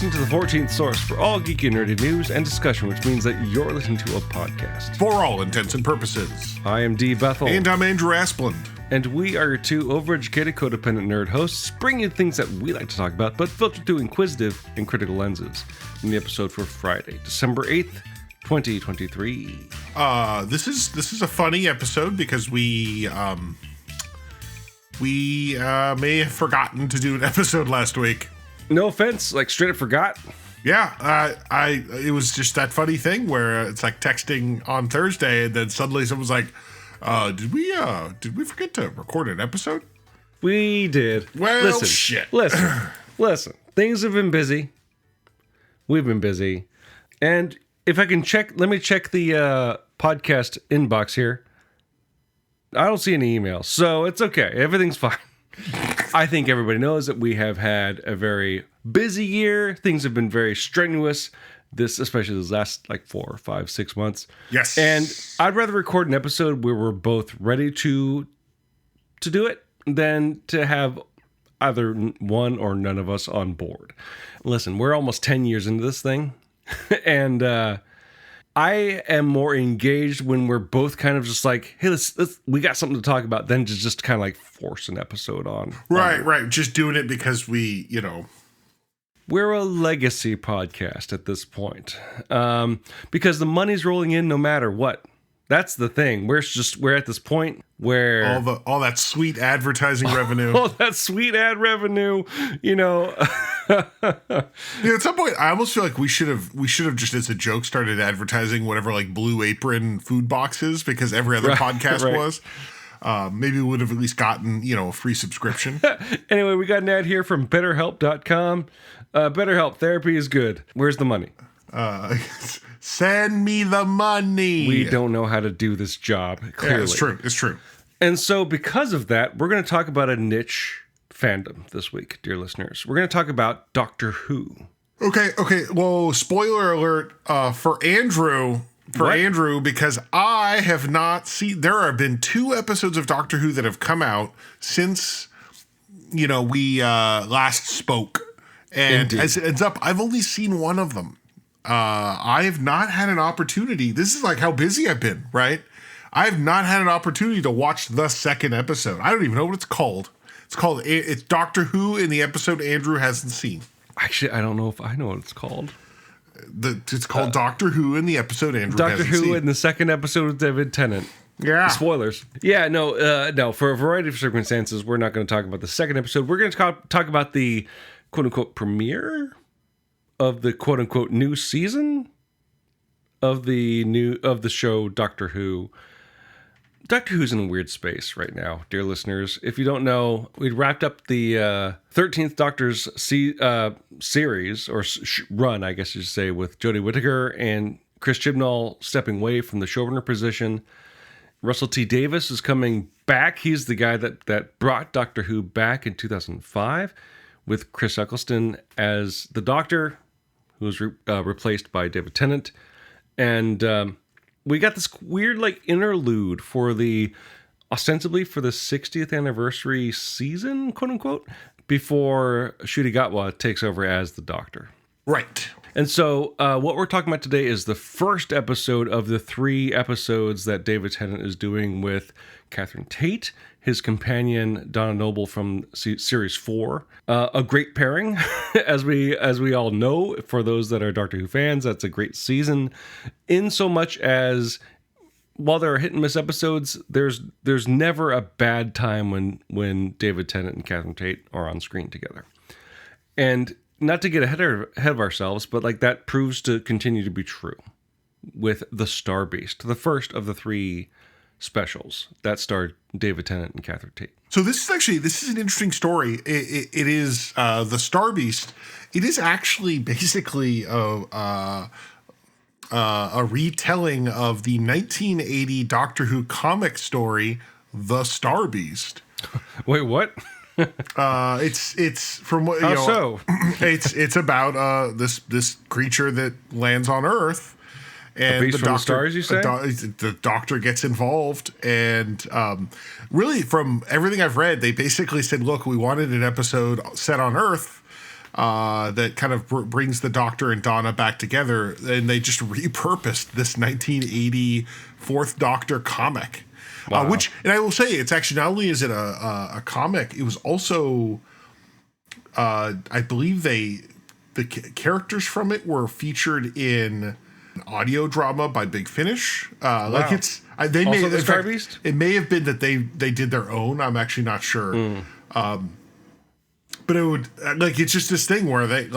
listening to the 14th source for all geeky and nerdy news and discussion, which means that you're listening to a podcast. For all intents and purposes. I am D. Bethel. And I'm Andrew Asplund. And we are your two overeducated, codependent nerd hosts, bringing you things that we like to talk about, but filtered through inquisitive and critical lenses. In the episode for Friday, December 8th, 2023. This is a funny episode because we may have forgotten to do an episode last week. No offense, like straight up forgot. Yeah, it was just that funny thing where it's like texting on Thursday and then suddenly someone's like, did we forget to record an episode? We did. Well, listen, shit. Listen. Things have been busy. We've been busy. And if I can let me check the podcast inbox here. I don't see any emails, so it's okay. Everything's fine. I think everybody knows that we have had a very busy year. Things have been very strenuous. Especially this last 4, 5, 6 months. Yes. And I'd rather record an episode where we're both ready to do it than to have either one or none of us on board. Listen, we're almost 10 years into this thing. And I am more engaged when we're both kind of just like, hey, we got something to talk about, than to just kind of force an episode on. Right. Just doing it because we're a legacy podcast at this point, because the money's rolling in no matter what. That's the thing. We're at this point where all that sweet advertising revenue, all that sweet ad revenue, at some point, I almost feel like we should have just as a joke started advertising whatever Blue Apron food boxes, because every other podcast was. Maybe we would have at least gotten a free subscription. Anyway, we got an ad here from BetterHelp.com. BetterHelp therapy is good. Where's the money? Send me the money. We don't know how to do this job, clearly. Yeah, it's true. And so because of that, we're going to talk about a niche fandom this week, dear listeners. We're going to talk about Doctor Who. Okay. Well, spoiler alert for Andrew. Andrew, because I have not seen. There have been 2 episodes of Doctor Who that have come out since we last spoke. And Indeed. as it ends up, I've only seen one of them. I have not had an opportunity. This is how busy I've been, right? I have not had an opportunity to watch the second episode. I don't even know what it's called. It's Doctor Who in the episode Andrew hasn't seen. Actually, I don't know if I know what it's called. It's called Doctor Who in the episode Andrew hasn't seen. Doctor Who in the second episode with David Tennant. Yeah. Spoilers. Yeah, no. For a variety of circumstances, we're not going to talk about the second episode. We're going to talk about the quote-unquote premiere of the quote-unquote new season of the show Doctor Who. Doctor Who's in a weird space right now, dear listeners. If you don't know, we wrapped up the 13th Doctor's series, or run, I guess you should say, with Jodie Whittaker and Chris Chibnall stepping away from the showrunner position. Russell T. Davies is coming back. He's the guy that brought Doctor Who back in 2005 with Chris Eccleston as the Doctor, who was replaced by David Tennant. And we got this weird interlude ostensibly for the 60th anniversary season, quote unquote, before Ncuti Gatwa takes over as the Doctor. Right. And so what we're talking about today is the first episode of the 3 episodes that David Tennant is doing with Catherine Tate, his companion Donna Noble from series 4. A great pairing, as we all know, for those that are Doctor Who fans. That's a great season, in so much as while there are hit and miss episodes, there's never a bad time when David Tennant and Catherine Tate are on screen together. And not to get ahead of ourselves, but that proves to continue to be true with The Star Beast, the first of the 3 specials that starred David Tennant and Catherine Tate. So this is an interesting story. It is The Star Beast. It is actually basically a retelling of the 1980 Doctor Who comic story, The Star Beast. Wait, what? It's from what How so? It's about this creature that lands on Earth, and the Doctor, stars, you say? The Doctor gets involved, and really, from everything I've read, they basically said, "Look, we wanted an episode set on Earth, that kind of brings the Doctor and Donna back together, and they just repurposed this 1980 Fourth Doctor comic. Wow. And I will say, it's actually not only is it a comic, it was also, I believe the characters from it were featured in an audio drama by Big Finish. Like it's they also may the Star Beast? It may have been that they did their own. I'm actually not sure. But it would it's just this thing where they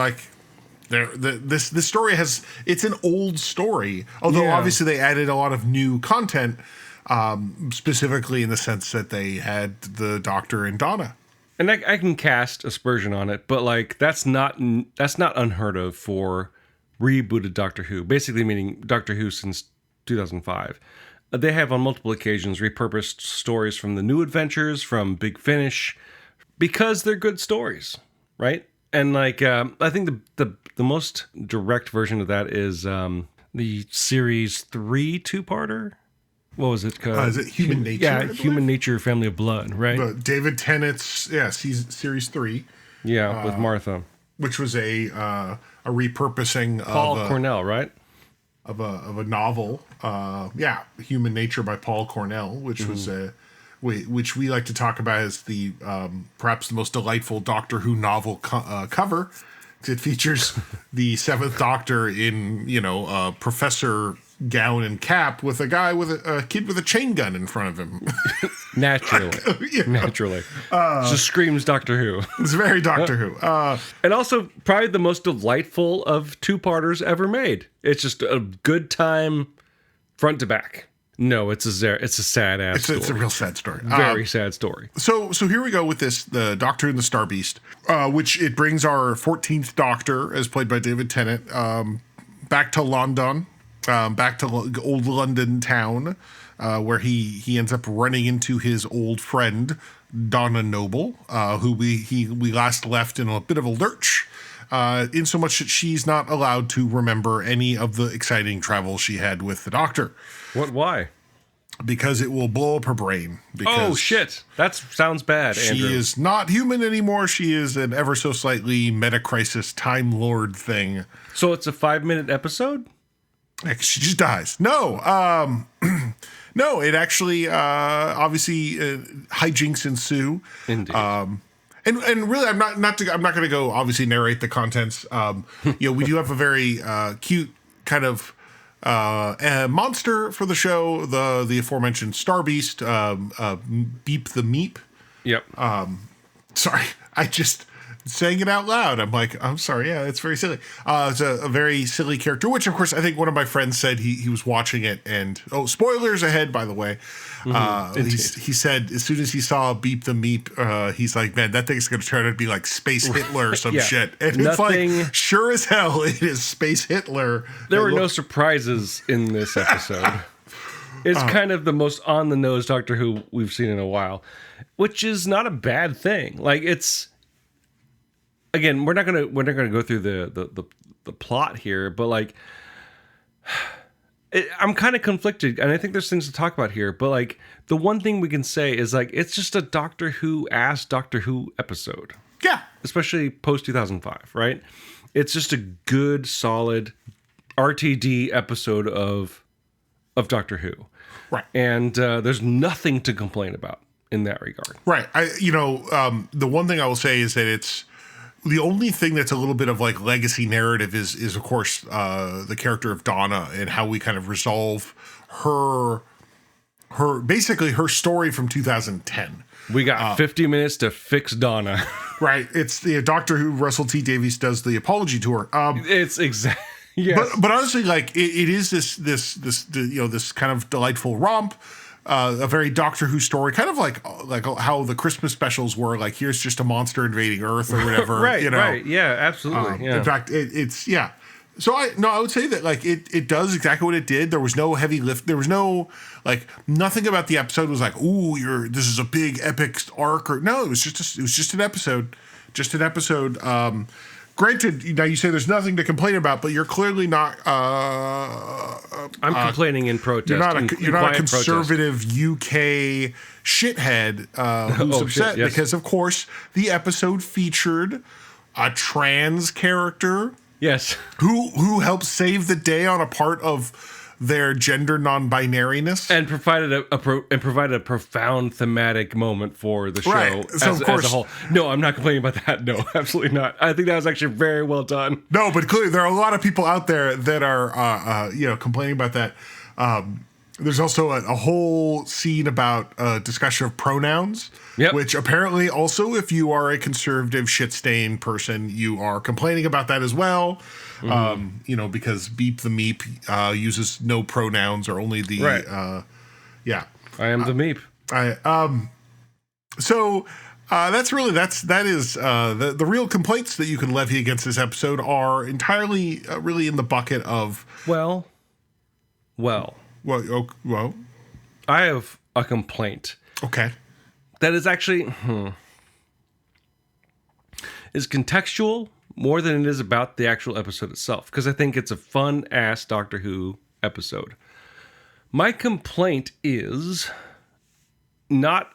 this story it's an old story, although obviously they added a lot of new content, specifically in the sense that they had the Doctor and Donna. And I can cast aspersion on it, but like that's not unheard of for rebooted Doctor Who. Basically, meaning Doctor Who since 2005. They have on multiple occasions repurposed stories from the New Adventures, from Big Finish, because they're good stories, right? And like I think the most direct version of that is the series 3 two-parter. What was it called? Is it Human Nature? Yeah, Human Nature, Family of Blood, right? David Tennant's series 3. Yeah, with Martha, which was a repurposing Paul of Cornell, right? Of a novel. Human Nature by Paul Cornell, which was which we like to talk about as the perhaps the most delightful Doctor Who novel cover. It features the Seventh Doctor in professor gown and cap with a guy with a kid with a chain gun in front of him. Naturally. Naturally. Just screams Doctor Who. It's very Doctor Who. And also probably the most delightful of two-parters ever made. It's just a good time front to back. No, it's a sad ass story. It's a real sad story. Very sad story. So here we go with this, the Doctor and the Star Beast, which it brings our 14th Doctor, as played by David Tennant, back to London. Back to old London town, where he ends up running into his old friend Donna Noble, who we last left in a bit of a lurch, in so much that she's not allowed to remember any of the exciting travel she had with the Doctor. Why? Because it will blow up her brain. Oh shit! That sounds bad. Andrew. She is not human anymore. She is an ever so slightly meta-crisis Time Lord thing. So it's a 5-minute episode? She just dies. No, no. It actually, obviously, hijinks ensue. Indeed. And really, I'm not going to go obviously narrate the contents. We do have a very cute kind of monster for the show. The aforementioned Star Beast, Beep the Meep. Yep. Sorry, I just. Saying it out loud, I'm like, I'm sorry, yeah, it's very silly. It's a very silly character, which, of course, I think one of my friends said he was watching it, and, spoilers ahead, by the way. He said as soon as he saw Beep the Meep, he's like, man, that thing's going to turn out to be like Space Hitler or some shit. And it's like, sure as hell, it is Space Hitler. There were no surprises in this episode. It's kind of the most on-the-nose Doctor Who we've seen in a while, which is not a bad thing. Like, it's... Again, we're not gonna go through the plot here, but like, I'm kind of conflicted, and I think there's things to talk about here. But like, the one thing we can say is like, it's just a Doctor Who Doctor Who episode. Yeah, especially post 2005, right? It's just a good, solid RTD episode of Doctor Who, right? And there's nothing to complain about in that regard, right? The one thing I will say is that it's. The only thing that's a little bit of like legacy narrative is of course the character of Donna and how we kind of resolve her basically her story from 2010. We got 50 minutes to fix Donna. Right. It's the Doctor Who Russell T Davies does the apology tour. It's exactly. Yes. But honestly, like it is this kind of delightful romp. A very Doctor Who story, kind of like how the Christmas specials were. Like, here's just a monster invading Earth or whatever. Right. Right. Yeah. Absolutely. In fact, it's yeah. So I would say that like it does exactly what it did. There was no heavy lift. There was no like nothing about the episode was like, ooh, this is a big epic arc or no. It was just an episode. Just an episode. Granted, now you say there's nothing to complain about, but you're clearly not. I'm complaining in protest. You're not a conservative UK shithead who's upset because, of course, the episode featured a trans character. Yes. Who helped save the day on a part of their gender non-binariness and provided a profound thematic moment for the show. Right. So as a whole. No, I'm not complaining about that. No, absolutely not. I think that was actually very well done. No, but clearly there are a lot of people out there that are complaining about that. There's also a whole scene about discussion of pronouns, which apparently also, if you are a conservative shit-stain person, you are complaining about that as well. Because Beep the Meep uses no pronouns or only the I am the Meep. That is the real complaints that you can levy against this episode are entirely really in the bucket of well. I have a complaint. Okay. That is actually is contextual more than it is about the actual episode itself, because I think it's a fun-ass Doctor Who episode. My complaint is not...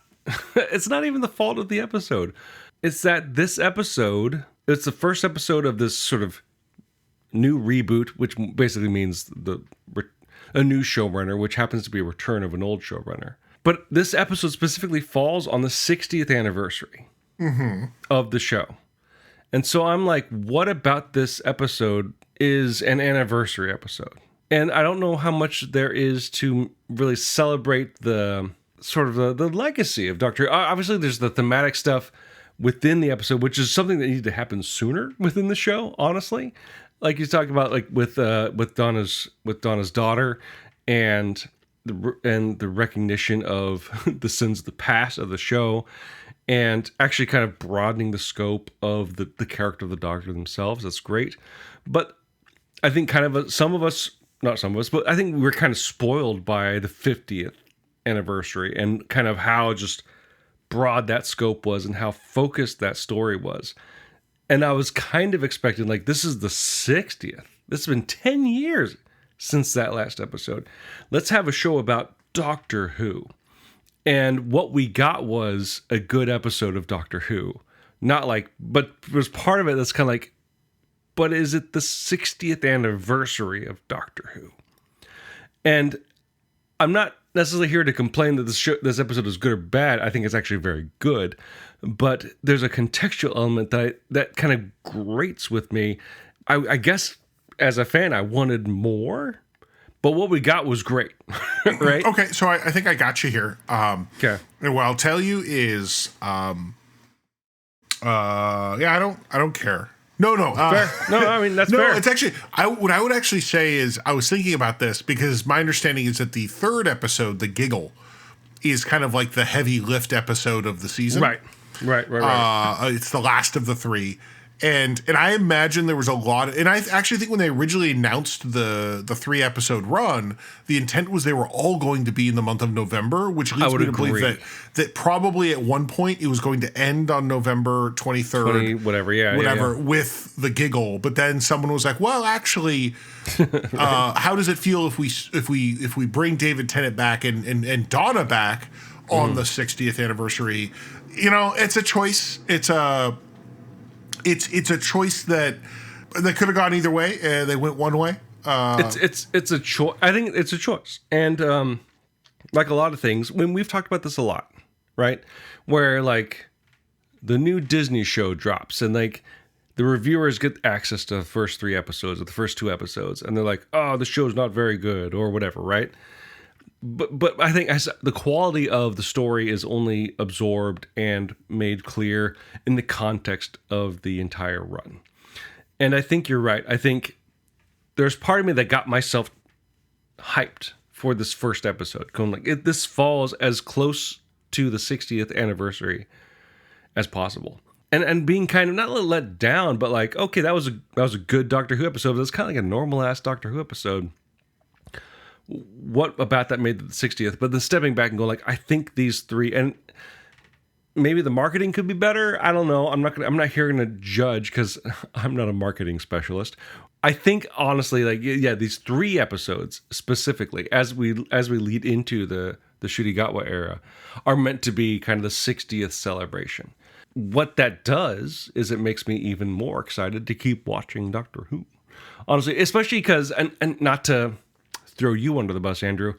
it's not even the fault of the episode. It's that this episode... It's the first episode of this sort of new reboot, which basically means a new showrunner, which happens to be a return of an old showrunner. But this episode specifically falls on the 60th anniversary of the show. And so I'm like, what about this episode is an anniversary episode? And I don't know how much there is to really celebrate the sort of the legacy of Doctor Who. Obviously, there's the thematic stuff within the episode, which is something that needed to happen sooner within the show, honestly. Like you talked about, like with Donna's daughter and the recognition of the sins of the past of the show, and actually kind of broadening the scope of the character of the Doctor themselves. That's great. But I think kind of not some of us, but I think we were kind of spoiled by the 50th anniversary and kind of how just broad that scope was and how focused that story was. And I was kind of expecting, like, this is the 60th. This has been 10 years since that last episode. Let's have a show about Doctor Who. And what we got was a good episode of Doctor Who. But was part of it that's kind of like, but is it the 60th anniversary of Doctor Who? And I'm not necessarily here to complain that this episode is good or bad. I think it's actually very good. But there's a contextual element that kind of grates with me. I guess as a fan, I wanted more. But what we got was great, right? Okay, so I think I got you here. Okay. And what I'll tell you is, I don't care. No. Fair. No, I mean, that's fair. No, it's actually, what I would actually say is, I was thinking about this because my understanding is that the third episode, The Giggle, is kind of like the heavy lift episode of the season. Right. It's the last of the three. And I imagine there was a lot and I actually think when they originally announced the 3-episode run, the intent was they were all going to be in the month of November, which leads me to believe that probably at one point it was going to end on November 23rd. Whatever, with The Giggle. But then someone was like, well, actually, how does it feel if we bring David Tennant back and Donna back on the 60th anniversary? You know, it's a choice. It's a choice that could have gone either way. They went one way. It's a choice. I think it's a choice. And like a lot of things, when we've talked about this a lot, right? Where like the new Disney show drops and like the reviewers get access to the first 3 episodes or the first 2 episodes, and they're like, "Oh, the show's not very good," or whatever, right? But I think the quality of the story is only absorbed and made clear in the context of the entire run. And I think you're right. I think there's part of me that got myself hyped for this first episode. Going like, this falls as close to the 60th anniversary as possible. And being kind of not let down, but like, okay, that was a good Doctor Who episode. But it's kind of like a normal ass Doctor Who episode. What about that made the 60th? But then stepping back and going like, I think these 3, and maybe the marketing could be better. I don't know. I'm not here to judge because I'm not a marketing specialist. I think honestly, like, yeah, these 3 episodes specifically, as we lead into the Ncuti Gatwa era, are meant to be kind of the 60th celebration. what that does is it makes me even more excited to keep watching Doctor Who. Honestly, especially because, and not to throw you under the bus, Andrew,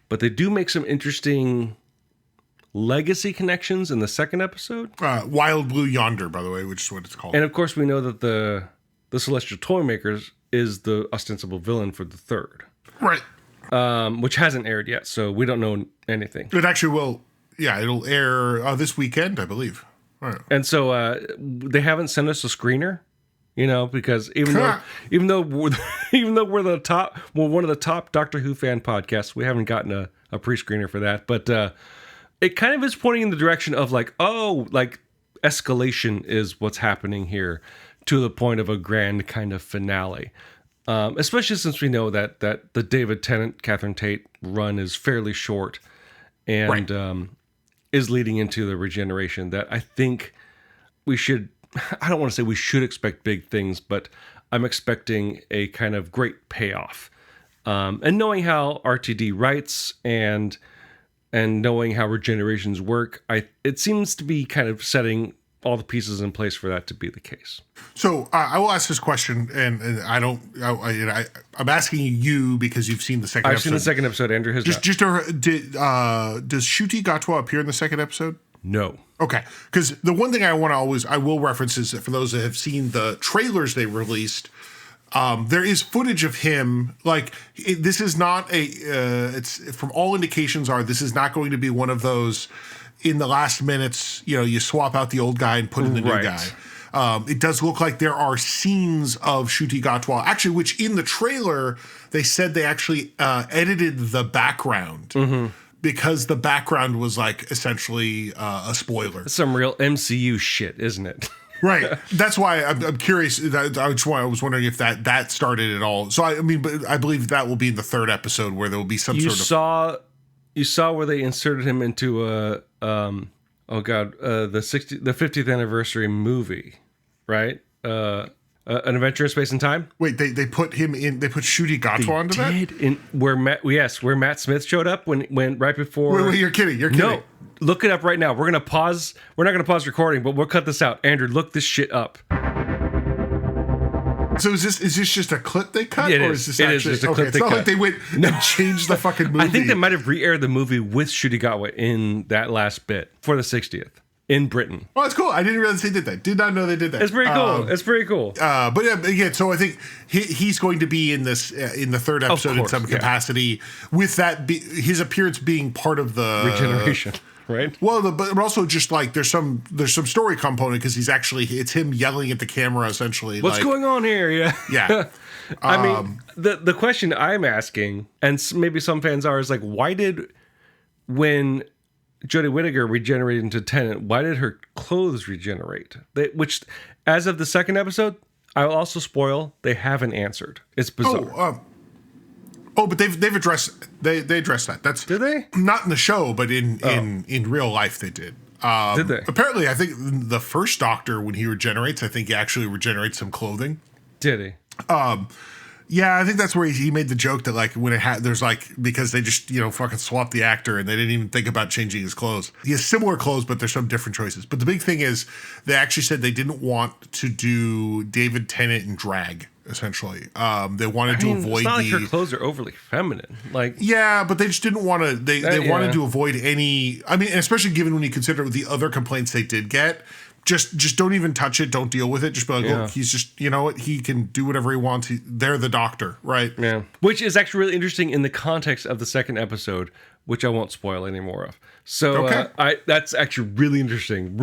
but they do make some interesting legacy connections in the second episode. Wild Blue Yonder, by the way, which is what it's called. And of course, we know that the Celestial Toymakers is the ostensible villain for the third. Right. Which hasn't aired yet, so we don't know anything. It actually will. Yeah, it'll air this weekend, I believe. Right. And so they haven't sent us a screener, because even though we're the top, one of the top Doctor Who fan podcasts, we haven't gotten a pre-screener for that. But it kind of is pointing in the direction of escalation is what's happening here to the point of a grand kind of finale. Especially since we know that the David Tennant, Catherine Tate run is fairly short and is leading into the regeneration that I think we should, I don't want to say we should expect big things, but I'm expecting a kind of great payoff. And knowing how RTD writes and knowing how regenerations work, it seems to be kind of setting all the pieces in place for that to be the case. So I will ask this question, and I'm asking you because you've seen the second episode. I've seen the second episode. Andrew has not. Does Ncuti Gatwa appear in the second episode? No. Okay, because the one thing I will reference is that for those that have seen the trailers they released, there is footage of him. This is not it's from all indications this is not going to be one of those in the last minutes, you swap out the old guy and put in the new guy. It does look like there are scenes of Ncuti Gatwa, actually, which in the trailer, they said they actually edited the background because the background was essentially a spoiler. That's some real MCU shit, isn't it? Right. That's why I'm curious. I was wondering if that started at all. So, but I believe that will be in the third episode where there will be some sort of... You saw where they inserted him into the 50th anniversary movie, right? An Adventure in Space and Time. Wait, they put him in. They put Ncuti Gatwa onto that. Where Matt Smith showed up when right before. Wait, you're kidding. You're kidding. No, look it up right now. We're gonna pause. We're not gonna pause recording, but we'll cut this out. Andrew, look this shit up. So is this just a clip they cut? It or is. Is this it actually, is just a clip it's they not cut. like they went and changed the fucking movie. I think they might have re-aired the movie with Ncuti Gatwa in that last bit for the 60th in Britain. Oh, that's cool. I didn't realize they did that. Did not know they did that. It's pretty cool. It's pretty cool. But again, so I think he's going to be in this in the third episode in some capacity, with that his appearance being part of the regeneration. Right. Well, but also just there's some story component because it's him yelling at the camera essentially. What's going on here? Yeah. Yeah. I mean, the question I'm asking, and maybe some fans are, is why did when Jodie Whittaker regenerated into Tennant, why did her clothes regenerate? Which, as of the second episode, I will also spoil, they haven't answered. It's bizarre. But they've addressed they addressed that. Did they? Not in the show, but in real life they did. Did they? Apparently, I think the first Doctor, when he regenerates, I think he actually regenerates some clothing. Did he? Yeah, I think that's where he made the joke that when there's because they just fucking swapped the actor and they didn't even think about changing his clothes. He has similar clothes, but there's some different choices. But the big thing is they actually said they didn't want to do David Tennant in drag. Essentially, they wanted to avoid. It's not like her clothes are overly feminine. Yeah, but they just didn't want to. They wanted to avoid any. I mean, especially given when you consider the other complaints they did get. Just don't even touch it. Don't deal with it. Just be look, he's just, he can do whatever he wants. They're the Doctor, right? Yeah. Which is actually really interesting in the context of the second episode, which I won't spoil any more of. So that's actually really interesting,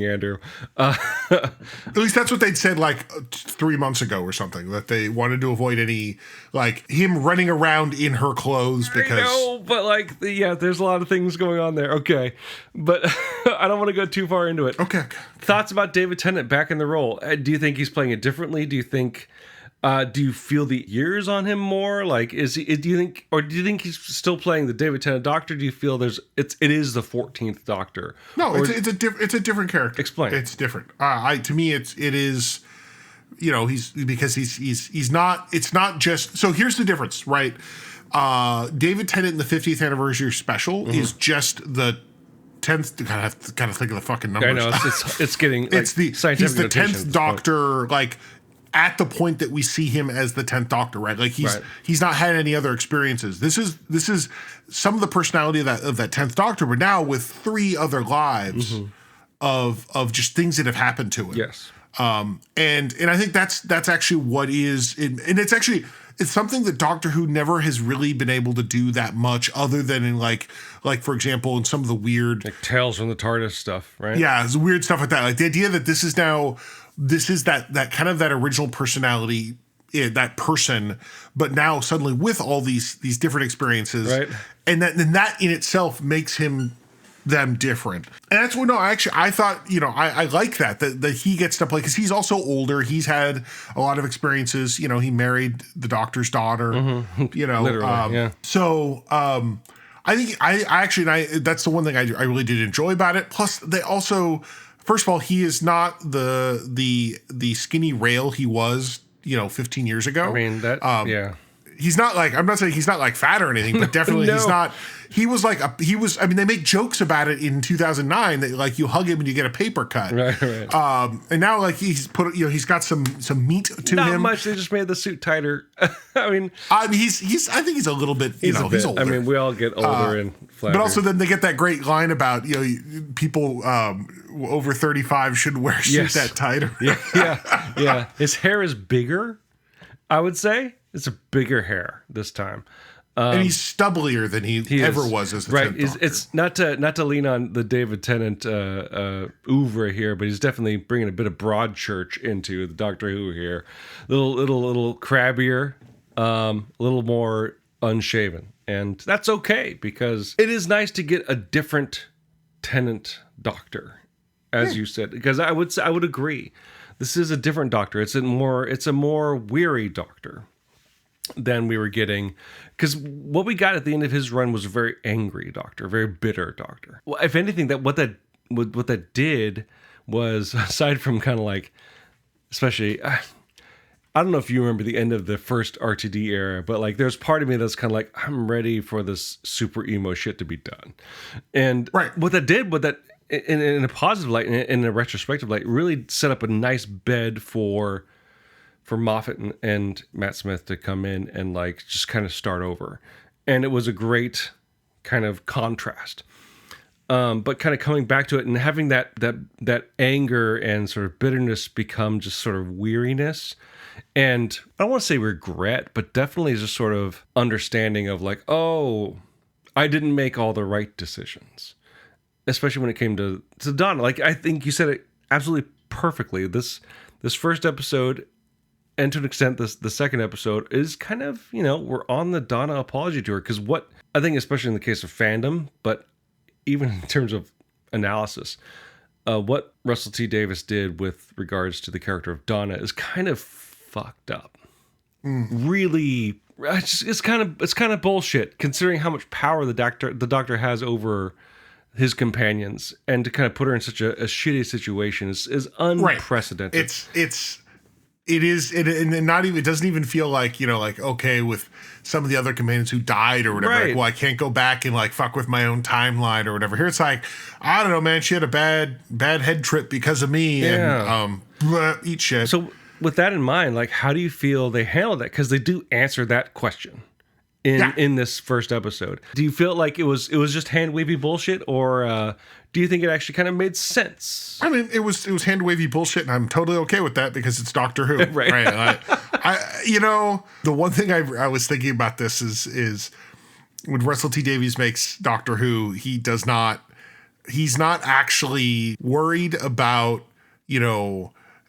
Andrew. At least that's what they'd said 3 months ago or something, that they wanted to avoid any him running around in her clothes because. No, but there's a lot of things going on there. Okay, but I don't want to go too far into it. Okay. Thoughts about David Tennant back in the role? Do you think he's playing it differently? Do you think? Do you feel the years on him more? Do you think he's still playing the David Tennant Doctor? Do you feel it is the 14th Doctor? No, it's a different character. Explain. It's different. To me, it is. He's not. It's not just. So here's the difference, right? David Tennant in the 50th anniversary special is just the 10th. Gotta think of the fucking numbers. I know it's getting like, it's the scientific he's the notation 10th Doctor, like at the point that we see him as the 10th Doctor, right? Like he's not had any other experiences. This is some of the personality of that 10th Doctor, but now with 3 other lives of just things that have happened to him. Yes. And I think that's actually what is, and it's something that Doctor Who never has really been able to do that much, other than in like for example, in some of the weird like Tales from the TARDIS stuff, right? Yeah, it's weird stuff like that. Like the idea that this is that kind of that original personality, that person, but now suddenly with all these different experiences, right? And that in itself makes them different. And that's what, I thought, I like that he gets to play, because he's also older. He's had a lot of experiences. He married the Doctor's daughter, Literally, yeah. So, I think that's the one thing I really did enjoy about it. Plus they also, first of all, he is not the skinny rail he was, 15 years ago. I mean, that, yeah. He's not like, I'm not saying he's not like fat or anything, but definitely he's not. He was like I mean, they make jokes about it in 2009 that like you hug him and you get a paper cut. Right. And now like he's he's got some meat to not him. Not much. They just made the suit tighter. I mean, I think he's a little bit, he's older. I mean, we all get older and flatter. But also then they get that great line about, people over 35 shouldn't wear a suit that tight. Yeah. His hair is bigger, I would say. It's a bigger hair this time. And he's stubblier than he ever was as the 10th Doctor. It's not to lean on the David Tennant oeuvre here, but he's definitely bringing a bit of Broadchurch into the Doctor Who here. Little crabbier, a little more unshaven, and that's okay, because it is nice to get a different Tennant Doctor, as you said. Because I would agree, this is a different Doctor. It's a more weary Doctor than we were getting, because what we got at the end of his run was a very angry Doctor, a very bitter Doctor. Well, if anything, what that did was, aside from kind of like, especially, I don't know if you remember the end of the first RTD era, but like there's part of me that's kind of like, I'm ready for this super emo shit to be done. And what that did, in a positive light, in a retrospective light, really set up a nice bed for Moffat and Matt Smith to come in and like just kind of start over. And it was a great kind of contrast. But kind of coming back to it and having that anger and sort of bitterness become just sort of weariness. And I don't want to say regret, but definitely just sort of understanding of like, oh, I didn't make all the right decisions. Especially when it came to Donna. Like, I think you said it absolutely perfectly. This first episode, and to an extent, the second episode, is kind of, we're on the Donna apology tour. Because what I think, especially in the case of fandom, but even in terms of analysis, what Russell T Davies did with regards to the character of Donna is kind of fucked up. Really, it's kind of bullshit, considering how much power the Doctor has over his companions, and to kind of put her in such a shitty situation is unprecedented. It is, and not even, it doesn't even feel like, like, okay, with some of the other companions who died or whatever, like, well, I can't go back and like fuck with my own timeline or whatever. Here it's like, I don't know, man, she had a bad head trip because of me, and eat shit. So with that in mind, like, how do you feel they handled that? Because they do answer that question in this first episode. Do you feel like it was just hand wavy bullshit, or do you think it actually kind of made sense? I mean, it was hand wavy bullshit, and I'm totally okay with that because it's Doctor Who, right? I the one thing I was thinking about this is when Russell T Davies makes Doctor Who, he's not actually worried about,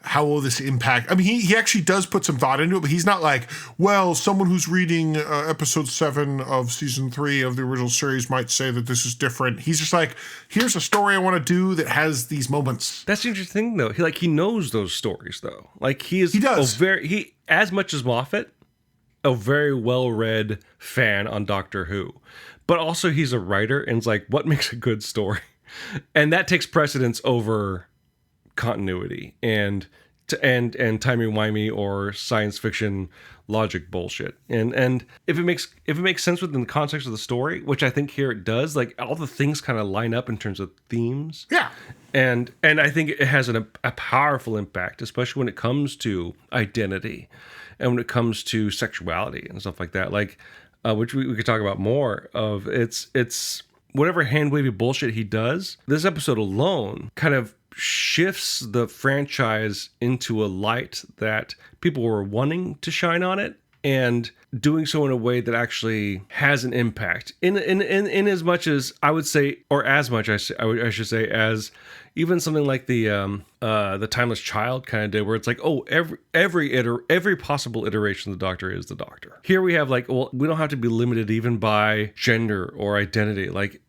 how will this impact? I mean, he actually does put some thought into it, but he's not like, well, someone who's reading episode 7 of season 3 of the original series might say that this is different. He's just like, here's a story I want to do that has these moments. That's the interesting thing, though. He knows those stories, though. Like, he does. As much as Moffat, a very well-read fan on Doctor Who, but also he's a writer, and it's like, what makes a good story? And that takes precedence over continuity and and timey-wimey or science fiction logic bullshit. And if it makes sense within the context of the story, which I think here it does, like all the things kind of line up in terms of themes. Yeah. And I think it has a powerful impact, especially when it comes to identity and when it comes to sexuality and stuff like that. Like, which we could talk about more of. It's whatever hand-wavy bullshit he does. This episode alone kind of shifts the franchise into a light that people were wanting to shine on it, and doing so in a way that actually has an impact. In as much as I would say, or as much I should say, as even something like the Timeless Child kind of did, where it's like, oh, every possible iteration of the Doctor is the Doctor. Here we have like, well, we don't have to be limited even by gender or identity. Like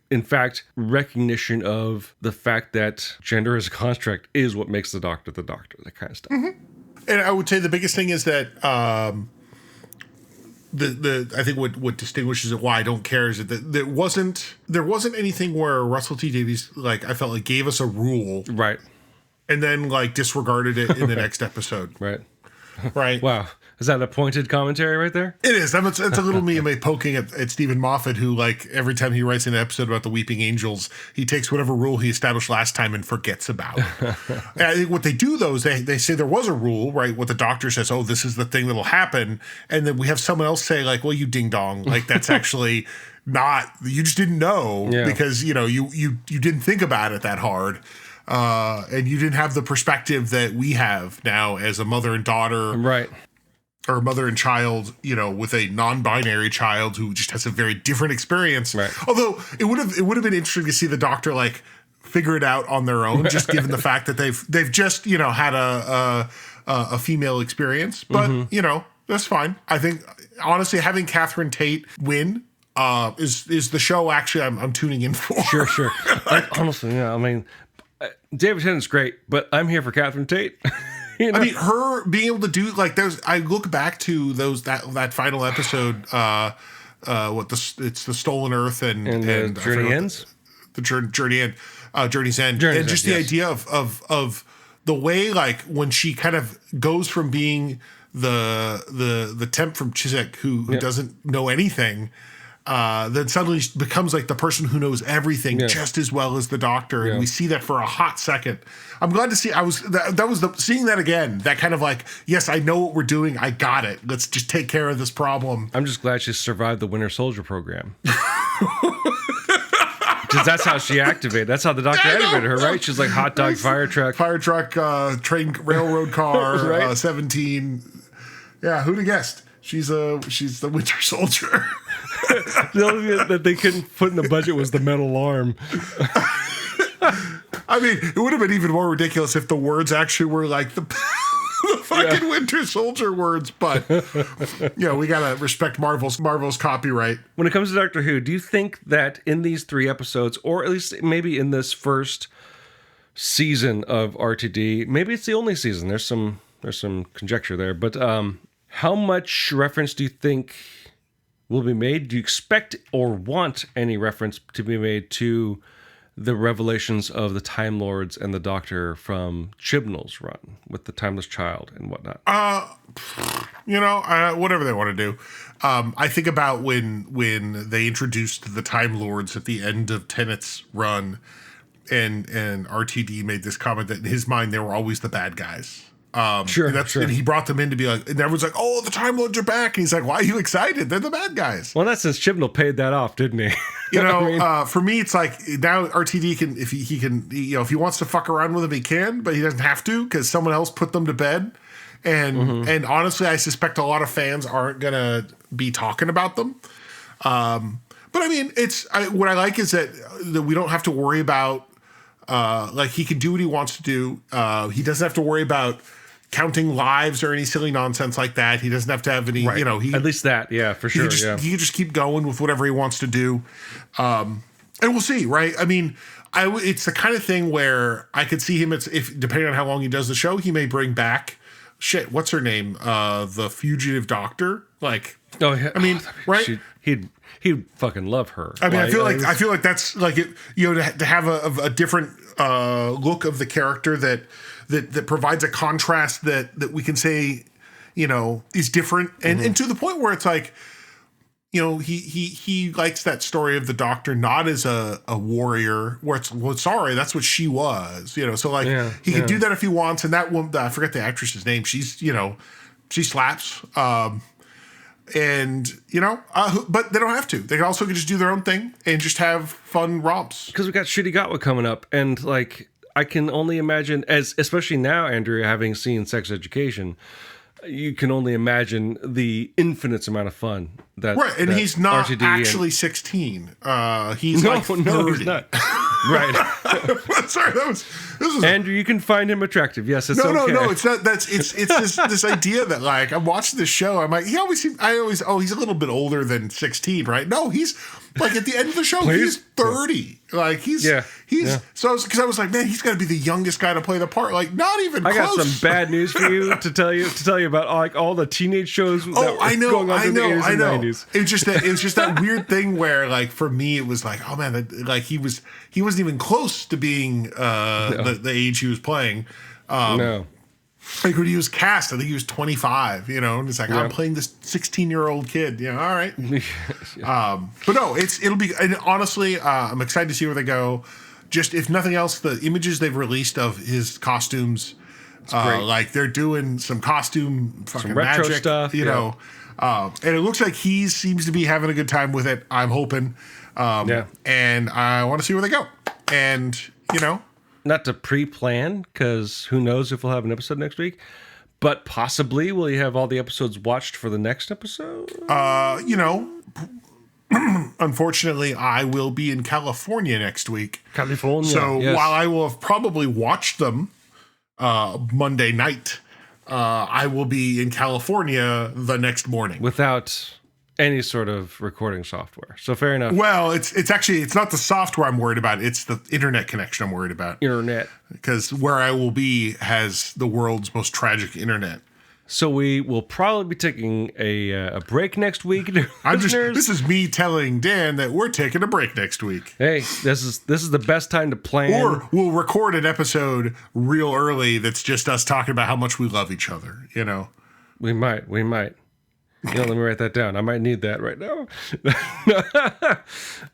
in fact, recognition of the fact that gender as a construct is what makes the Doctor, that kind of stuff. Mm-hmm. And I would say the biggest thing is that I think what distinguishes it, why I don't care, is that there wasn't anything where Russell T Davies, like, I felt like gave us a rule, right, and then like disregarded it in the next episode, right. Wow. Is that a pointed commentary right there? It is. It's a little me poking at Stephen Moffat, who, like, every time he writes an episode about the Weeping Angels, he takes whatever rule he established last time and forgets about it. And I think what they do, though, is they say there was a rule, right? What the Doctor says, oh, this is the thing that'll happen. And then we have someone else say, like, well, you ding dong. Like, that's actually not, you just didn't know because, you didn't think about it that hard. And you didn't have the perspective that we have now as a mother and daughter. Right. Or mother and child, with a non-binary child who just has a very different experience. Right. Although it would have been interesting to see the Doctor like figure it out on their own, just given the fact that they've just had a female experience. But that's fine. I think honestly having Catherine Tate win is the show actually I'm tuning in for. Sure. Honestly, I mean, David Tennant's great, but I'm here for Catherine Tate. I mean, her being able to do like those. I look back to that final episode. It's the Stolen Earth and Journey Ends. The Journey End, Journey's End, Journey's and just End, the idea of the way, like, when she kind of goes from being the temp from Chiswick who doesn't know anything. Then suddenly becomes like the person who knows everything just as well as the Doctor, and we see that for a hot second. I'm glad to see. Seeing that again. That kind of like, yes, I know what we're doing. I got it. Let's just take care of this problem. I'm just glad she survived the Winter Soldier program. Because that's how she activated. That's how the Doctor activated her, right? She's like hot dog, fire truck, train, railroad car, right? 17. Yeah, who'd have guessed? She's the Winter Soldier. The only thing that they couldn't put in the budget was the metal arm. I mean, it would have been even more ridiculous if the words actually were like the fucking Winter Soldier words. But we gotta respect Marvel's copyright. When it comes to Doctor Who, do you think that in these 3 episodes, or at least maybe in this first season of RTD, maybe it's the only season. There's some conjecture there, but how much reference do you think will be made? Do you expect or want any reference to be made to the revelations of the Time Lords and the Doctor from Chibnall's run with the Timeless Child and whatnot? Whatever they want to do. I think about when they introduced the Time Lords at the end of Tennant's run, and RTD made this comment that in his mind they were always the bad guys. Sure. And he brought them in to be like, and everyone's like, "Oh, the Time Lords are back!" And he's like, "Why are you excited? They're the bad guys." Well, that's since Chibnall paid that off, didn't he? For me, it's like now RTD can, if he wants to fuck around with them, he can, but he doesn't have to because someone else put them to bed. And honestly, I suspect a lot of fans aren't gonna be talking about them. But I mean, what I like is that we don't have to worry about. Like, he can do what he wants to do. He doesn't have to worry about counting lives or any silly nonsense like that. He doesn't have to have any, at least that, yeah, for sure. He can just keep going with whatever he wants to do. And we'll see, right? I mean, it's the kind of thing where I could see him, if depending on how long he does the show, he may bring back, what's her name? The Fugitive Doctor. Like, oh, yeah. I mean, right? He'd fucking love her. I mean, I feel like that's like it, to have a different look of the character that provides a contrast that we can say, is different, and to the point where it's like, he likes that story of the Doctor not as a warrior, where it's, well, sorry, that's what she was, so like he can do that if he wants. And that woman, I forget the actress's name, she's, she slaps, but they don't have to. They also can just do their own thing and just have fun romps. Because we got Shitty Gatwa coming up, and like I can only imagine, especially now, Andrew, having seen Sex Education, you can only imagine the infinite amount of fun that and that he's not RTD actually 16. He's like 30. No, he's not. Right. Sorry, this was Andrew. You can find him attractive. Yes, it's okay. No. It's not. It's this idea that like I'm watching this show. I'm like, he's a little bit older than 16, right? No, he's like at the end of the show, he's 30. Like he's so because I was like, man, he's got to be the youngest guy to play the part. Like not even. I close. got some bad news for you to tell you about like all the teenage shows. Going on in the 80s and 90s. It was just that weird thing where like for me it was like, oh man, like he wasn't even close to being the age he was playing. No. Like when he was cast, I think he was 25, and it's like, I'm playing this 16-year-old kid. All right. But no, it'll be, and honestly, I'm excited to see where they go. Just if nothing else, the images they've released of his costumes, like they're doing some costume fucking some retro magic stuff, and it looks like he seems to be having a good time with it. I'm hoping. And I want to see where they go. And, not to pre-plan, because who knows if we'll have an episode next week, but possibly will you have all the episodes watched for the next episode? Unfortunately, I will be in California next week. So while I will have probably watched them Monday night, I will be in California the next morning. Without any sort of recording software. So fair enough. Well, it's not the software I'm worried about. It's the internet connection I'm worried about. Internet. Because where I will be has the world's most tragic internet. So we will probably be taking a break next week. This is me telling Dan that we're taking a break next week. Hey, this is the best time to plan. Or we'll record an episode real early that's just us talking about how much we love each other, We might. Let me write that down. I might need that right now.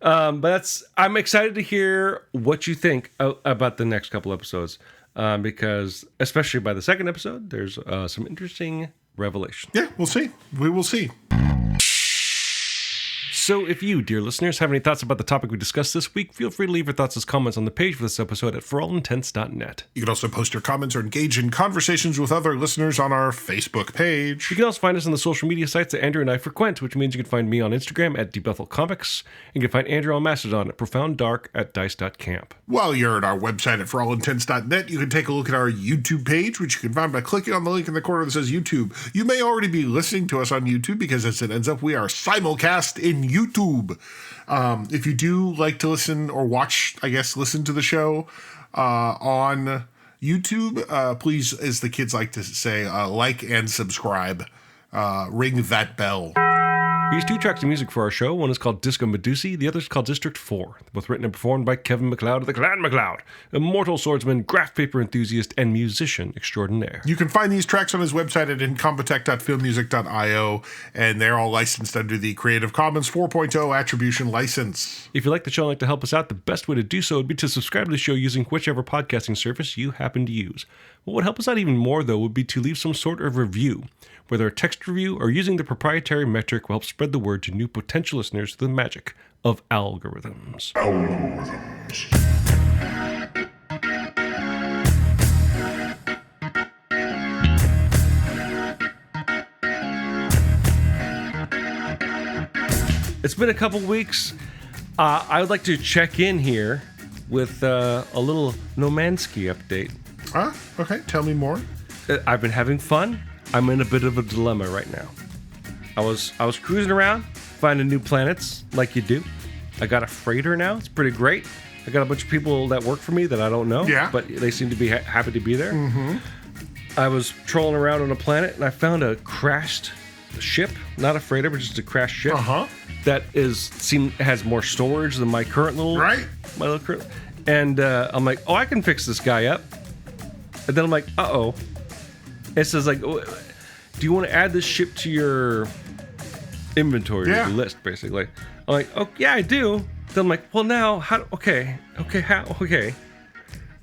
But I'm excited to hear what you think about the next couple episodes, because especially by the second episode, there's some interesting revelation. Yeah, we'll see. We will see. So if you, dear listeners, have any thoughts about the topic we discussed this week, feel free to leave your thoughts as comments on the page for this episode at forallintents.net. You can also post your comments or engage in conversations with other listeners on our Facebook page. You can also find us on the social media sites that Andrew and I frequent, which means you can find me on Instagram at DeBethelComics, and you can find Andrew on Mastodon at ProfoundDark at Dice.camp. While you're at our website at forallintents.net, you can take a look at our YouTube page, which you can find by clicking on the link in the corner that says YouTube. You may already be listening to us on YouTube because, as it ends up, we are simulcast in YouTube. If you do like to listen or watch, listen to the show on YouTube, please, as the kids like to say, like and subscribe. Ring that bell. We use 2 tracks of music for our show. One is called Disco Medusi, the other is called District 4. Both written and performed by Kevin MacLeod of the Clan MacLeod, immortal swordsman, graph paper enthusiast, and musician extraordinaire. You can find these tracks on his website at incompetech.filmmusic.io, and they're all licensed under the Creative Commons 4.0 Attribution License. If you like the show and like to help us out, the best way to do so would be to subscribe to the show using whichever podcasting service you happen to use. What would help us out even more, though, would be to leave some sort of review, whether a text review or using the proprietary metric will help spread the word to new potential listeners through the magic of algorithms. It's been a couple weeks. I would like to check in here with a little Nomansky update. Okay, tell me more. I've been having fun. I'm in a bit of a dilemma right now. I was cruising around, finding new planets like you do. I got a freighter now. It's pretty great. I got a bunch of people that work for me that I don't know, but they seem to be happy to be there. Mm-hmm. I was trolling around on a planet, and I found a crashed ship, not a freighter, but just a crashed ship that has more storage than my current little And I'm like, oh, I can fix this guy up. And then I'm like, uh-oh. It says, like, do you want to add this ship to your inventory, your list, basically? I'm like, oh, yeah, I do. Then I'm like, well, now, how, okay.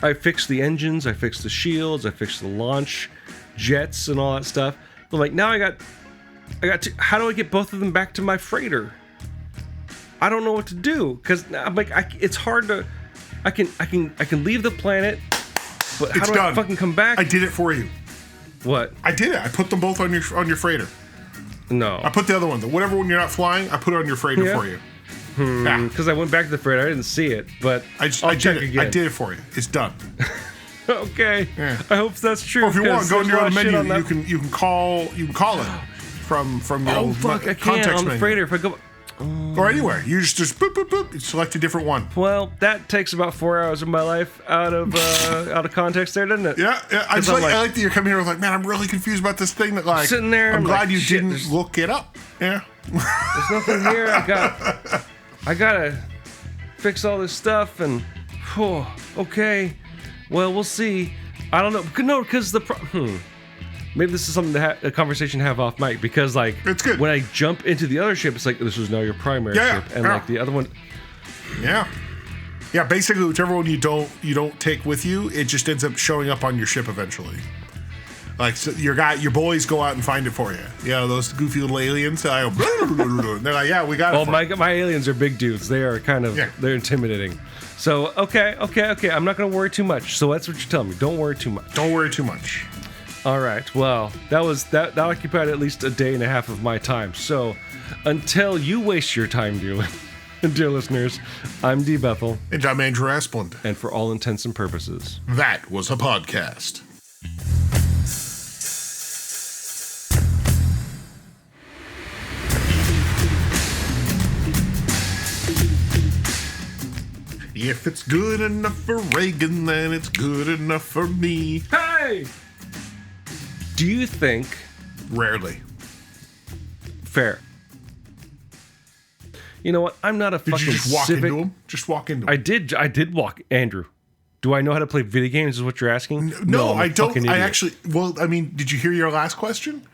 I fixed the engines, I fixed the shields, I fixed the launch jets and all that stuff. I'm like, now I got to, how do I get both of them back to my freighter? I don't know what to do, because I'm like, it's hard to, I can leave the planet, but how do I fucking come back? I did it for you. What? I did it. I put them both on your freighter. No. I put the other one, whatever one you're not flying, I put it on your freighter for you. Because I went back to the freighter, I didn't see it, but I did it. I did it for you. It's done. Okay. Yeah. I hope that's true. Or if you want, go into your own menu. You can call it from your own I can't on the freighter if I go. Or anywhere. You just boop, boop, boop. You select a different one. Well, that takes about 4 hours of my life out of context there, doesn't it? Yeah. I like that you're coming here with like, man, I'm really confused about this thing that like. Sitting there. I'm glad you didn't look it up. Yeah. There's nothing here. I gotta fix all this stuff and. Okay. Well, we'll see. I don't know. No, because maybe this is something a conversation to have off mic, because like it's good. When I jump into the other ship, it's like this is now your primary ship, and like the other one. Yeah. Basically, whichever one you don't take with you, it just ends up showing up on your ship eventually. Like so your boys go out and find it for you. Yeah, those goofy little aliens. They're like, yeah, we got it. Well, my aliens are big dudes. They are kind of they're intimidating. So okay. I'm not gonna worry too much. So that's what you're telling me. Don't worry too much. Don't worry too much. All right. Well, that occupied at least a day and a half of my time. So, until you waste your time, dear listeners, I'm D. Bethel, and I'm Andrew Asplund, and for all intents and purposes, that was a podcast. If it's good enough for Reagan, then it's good enough for me. Hey! Do you think... Rarely. Fair. You know what? I'm not a fucking Did you just walk civic... into him? Just walk into him. I did walk... Andrew, do I know how to play video games is what you're asking? No, I don't. I actually... Well, I mean, did you hear your last question?